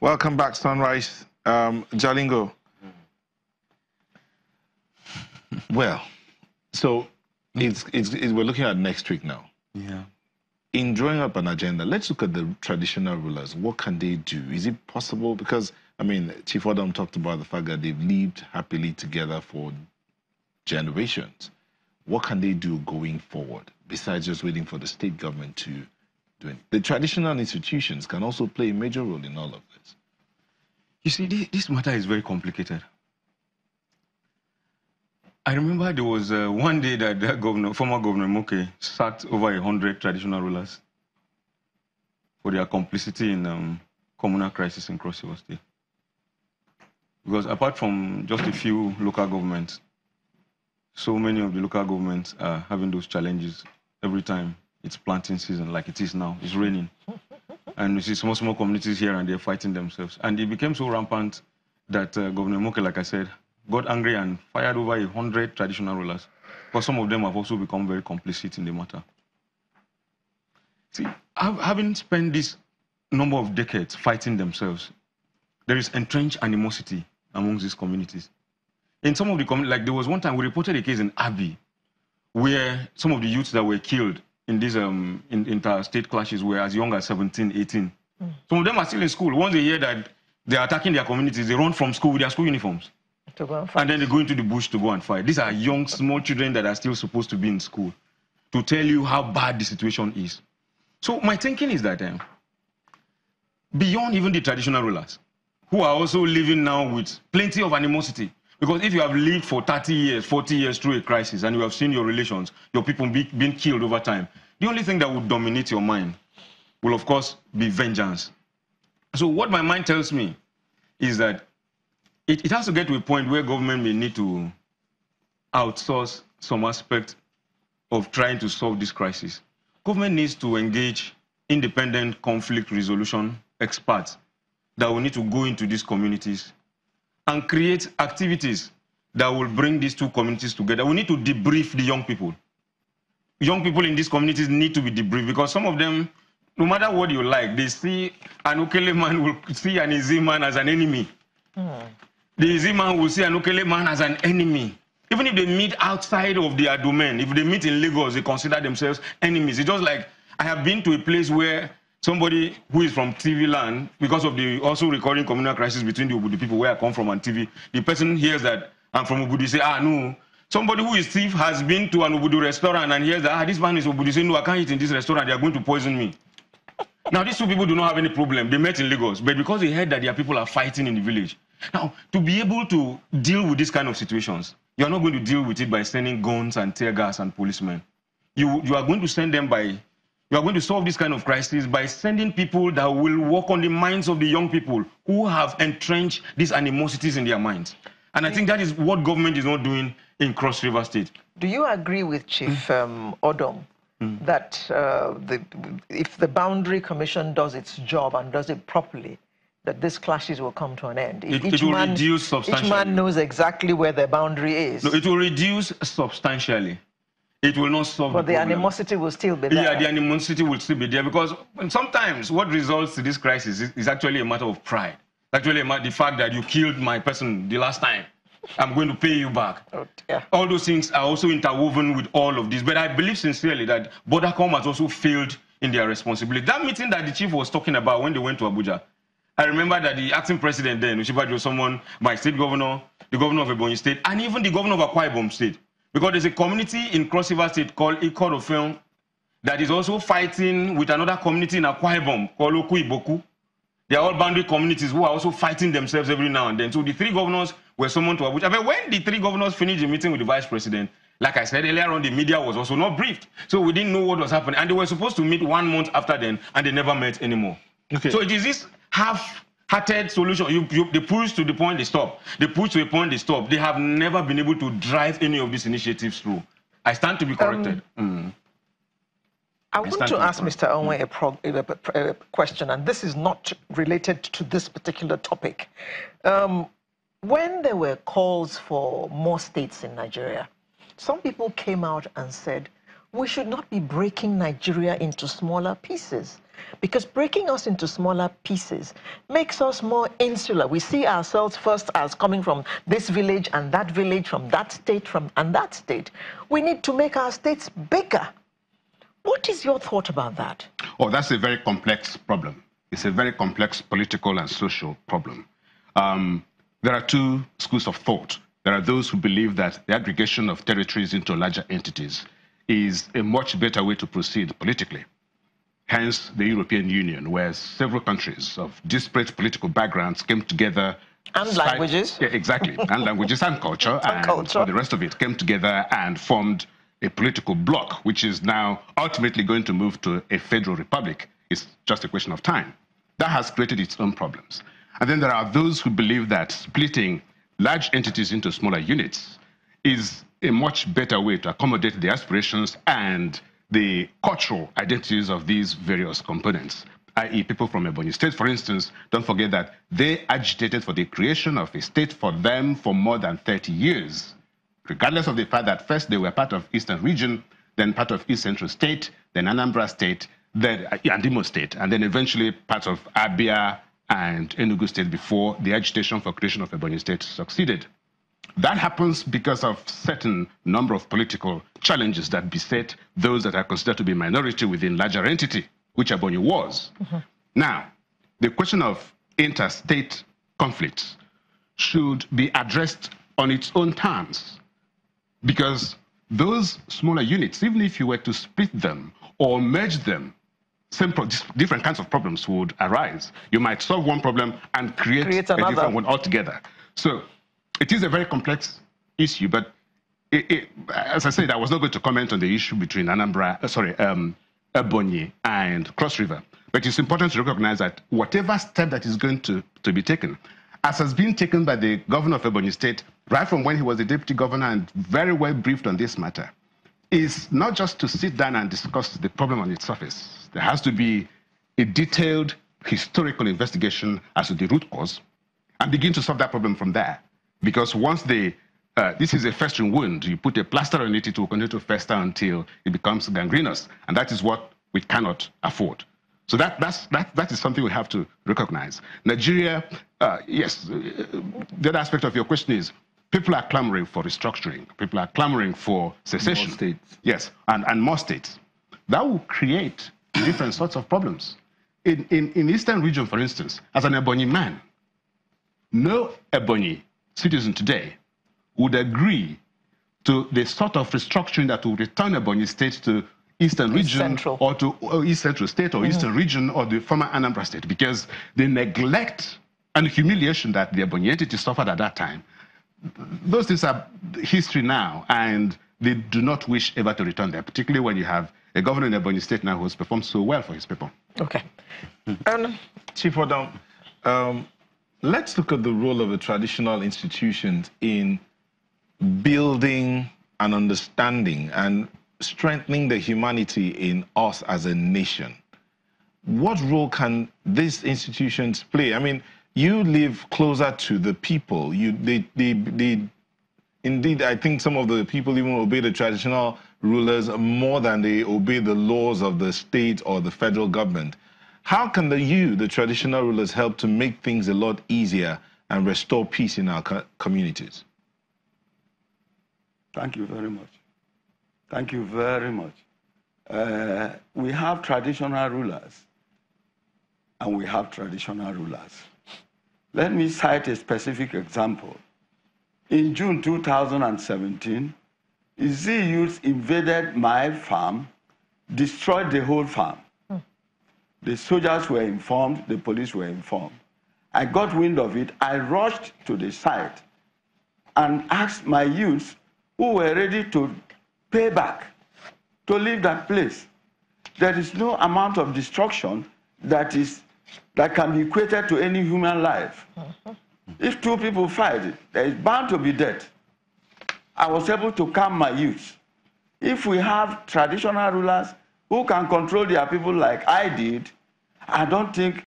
Welcome back, Sunrise. Jalingo. Well, so we're looking at next week now. Yeah. In drawing up an agenda, let's look at the traditional rulers. What can they do? Is it possible? Because, I mean, Chief Adam talked about the fact that they've lived happily together for generations. What can they do going forward, besides just waiting for the state government to do it? The traditional institutions can also play a major role in all of this. You see, this matter is very complicated. I remember there was one day that former Governor Moke sacked over 100 traditional rulers for their complicity in communal crisis in Cross River State. Because apart from just a few local governments, so many of the local governments are having those challenges every time it's planting season, like it is now. It's raining. And you see small communities here and there fighting themselves. And it became so rampant that Governor Moke, like I said, got angry and fired over 100 traditional rulers. But some of them have also become very complicit in the matter. See, having spent this number of decades fighting themselves, there is entrenched animosity amongst these communities. In some of the communities, like there was one time we reported a case in Abi, where some of the youths that were killed in these interstate clashes were as young as 17, 18. Some of them are still in school. Once they hear that they are attacking their communities, they run from school with their school uniforms. To go and fight. And then they go into the bush to go and fight. These are young, small children that are still supposed to be in school, to tell you how bad the situation is. So my thinking is that beyond even the traditional rulers, who are also living now with plenty of animosity, because if you have lived for 30 years, 40 years through a crisis, and you have seen your relations, your people being killed over time, the only thing that would dominate your mind will, of course, be vengeance. So what my mind tells me is that it has to get to a point where government may need to outsource some aspect of trying to solve this crisis. Government needs to engage independent conflict resolution experts that will need to go into these communities and create activities that will bring these two communities together. We need to debrief the young people. Young people in these communities need to be debriefed because some of them, no matter what you like, they see an Okele man will see an Izzi man as an enemy. The Izzi man will see an Okele man as an enemy. Even if they meet outside of their domain, if they meet in Lagos, they consider themselves enemies. It's just like I have been to a place where somebody who is from TV land, because of the also recurring communal crisis between the Obudu people where I come from and TV, the person hears that I'm from Obudu, say, no. Somebody who is thief has been to an Obudu restaurant and hears that, this man is Obudu, say, no, I can't eat in this restaurant, they are going to poison me. Now, these two people do not have any problem. They met in Lagos, but because they heard that their people are fighting in the village. Now, to be able to deal with these kind of situations, you are not going to deal with it by sending guns and tear gas and policemen. You are going to send them by, you are going to solve this kind of crisis by sending people that will work on the minds of the young people who have entrenched these animosities in their minds. And I think that is what government is not doing in Cross River State. Do you agree with Chief Odom that if the Boundary Commission does its job and does it properly, that these clashes will come to an end? It will reduce substantially. Each man knows exactly where the boundary is. No, it will reduce substantially. It will not solve but the problem. Animosity will still be there. Yeah, the animosity will still be there because sometimes what results to this crisis is actually a matter of pride. Actually, the fact that you killed my person the last time, I'm going to pay you back. Oh, yeah. All those things are also interwoven with all of this. But I believe sincerely that Vodacom has also failed in their responsibility. That meeting that the chief was talking about when they went to Abuja, I remember that the acting president then, Ushibajo, was someone, my state governor, the governor of Ebonyi State, and even the governor of Akwa Ibom State. Because there's a community in Cross River State called Ikorofeng that is also fighting with another community in Akwa Ibom called Oku Iboku. They are all boundary communities who are also fighting themselves every now and then. So the three governors were summoned to Abuja. But when the three governors finished the meeting with the vice president, like I said earlier on, the media was also not briefed. So we didn't know what was happening. And they were supposed to meet 1 month after then, and they never met anymore. Okay. So it is this half-hearted solution. They push to the point, they stop. They push to a point, they stop. They have never been able to drive any of these initiatives through. I stand to be corrected. I want to ask Mr. Onwe a question, and this is not related to this particular topic. When there were calls for more states in Nigeria, some people came out and said, we should not be breaking Nigeria into smaller pieces, because breaking us into smaller pieces makes us more insular. We see ourselves first as coming from this village and that village, from that state, and that state. We need to make our states bigger. What is your thought about that? Oh, that's a very complex problem. It's a very complex political and social problem. There are two schools of thought. There are those who believe that the aggregation of territories into larger entities is a much better way to proceed politically. Hence, the European Union, where several countries of disparate political backgrounds came together. And languages. Yeah, exactly. And languages and culture. And the rest of it came together and formed a political bloc, which is now ultimately going to move to a federal republic. It's just a question of time. That has created its own problems. And then there are those who believe that splitting large entities into smaller units is a much better way to accommodate the aspirations and the cultural identities of these various components, i.e. people from Ebonyi State, for instance. Don't forget that they agitated for the creation of a state for them for more than 30 years, regardless of the fact that first they were part of Eastern Region, then part of East Central State, then Anambra State, then Imo State, and then eventually part of Abia and Enugu State before the agitation for creation of Ebonyi State succeeded. That happens because of certain number of political challenges that beset those that are considered to be minority within larger entity, which Ebonyi was. Now, the question of interstate conflicts should be addressed on its own terms, because those smaller units, even if you were to split them or merge them, different kinds of problems would arise. You might solve one problem and create a different one altogether. So it is a very complex issue, but as I said, I was not going to comment on the issue between Ebonyi and Cross River. But it's important to recognize that whatever step that is going to be taken, as has been taken by the governor of Ebonyi State, right from when he was the deputy governor and very well briefed on this matter, is not just to sit down and discuss the problem on its surface. There has to be a detailed historical investigation as to the root cause and begin to solve that problem from there. Because once this is a festering wound, you put a plaster on it, it will continue to fester until it becomes gangrenous. And that is what we cannot afford. So that is something we have to recognize. Nigeria, yes, the other aspect of your question is, people are clamoring for restructuring. People are clamoring for secession. More states. Yes, and more states. That will create different sorts of problems. In Eastern Region, for instance, as an Ebonyi man, no Ebonyi citizen today would agree to the sort of restructuring that will return Ebonyi State to Eastern Region or to East Central State or Eastern Region or the former Anambra State, because the neglect and humiliation that the Ebonyi entity suffered at that time, those things are history now, and they do not wish ever to return there, particularly when you have a governor in Ebonyi State now who has performed so well for his people. Okay. Chief Odom, let's look at the role of the traditional institutions in building an understanding and strengthening the humanity in us as a nation. What role can these institutions play? I mean, you live closer to the people. Indeed, I think some of the people even obey the traditional rulers more than they obey the laws of the state or the federal government. How can the traditional rulers, help to make things a lot easier and restore peace in our communities? Thank you very much. Thank you very much. We have traditional rulers, and we have traditional rulers. Let me cite a specific example. In June 2017, Izzi youths invaded my farm, destroyed the whole farm. The soldiers were informed, the police were informed. I got wind of it. I rushed to the site and asked my youths who were ready to pay back to leave that place. There is no amount of destruction that can be equated to any human life. If two people fight, there is bound to be death. I was able to calm my youth. If we have traditional rulers who can control their people like I did, I don't think